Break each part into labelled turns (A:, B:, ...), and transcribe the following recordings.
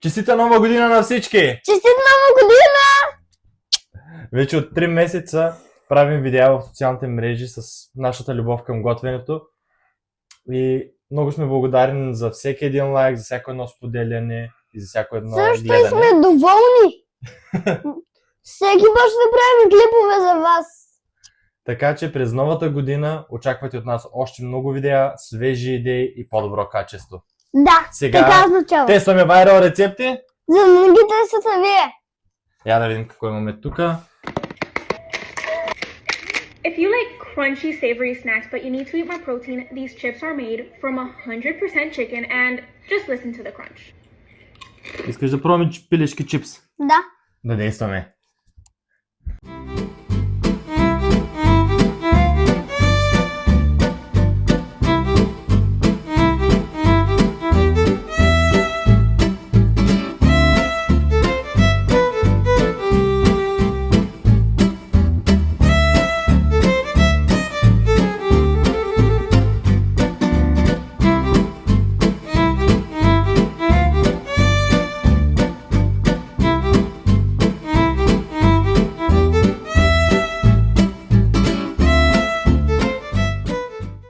A: Честита нова година на всички!
B: Честит нова година!
A: Вече от 3 месеца правим видеа в социалните мрежи с нашата любов към готвенето. И много сме благодарни за всеки един лайк, за всяко едно споделяне и за всяко едно
B: Също и
A: гледане.
B: сме доволни. Всеки може да правим клипове за вас.
A: Така че през новата година очаквате от нас още много видеа, свежи идеи и по-добро качество.
B: Да,
A: Сега
B: така означава.
A: тестваме вайрал рецепти.
B: За да не ги тествате вие.
A: Я да видим какво имаме тук.
C: If you like crunchy, savory snacks but you need to eat more protein, these chips are made from 100% chicken and just listen to the crunch.
A: Искаш да пробваме пилешки чипс?
B: Да.
A: Да действаме.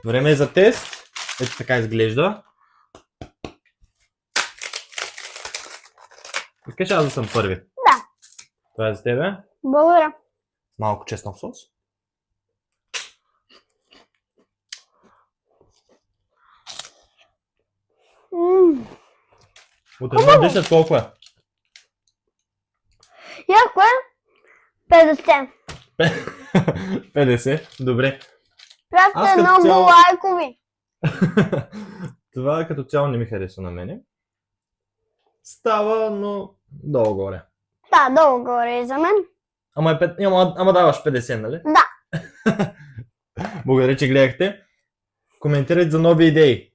A: Време е за тест. Ето така изглежда. Искаш аз да съм първи?
B: Да.
A: Това е за тебе.
B: Благодаря.
A: Малко чеснок сос. От 1 до 10 колко е?
B: Яко е? 50.
A: 50. Добре.
B: Просто
A: Аз като
B: много
A: цяло-
B: лайкови.
A: Това като цяло не ми харесва на мене. Става, но долу горе.
B: Да, долу горе е за мен.
A: Ама даваш 50, нали?
B: Да.
A: Благодаря, че гледахте. Коментирайте за нови идеи.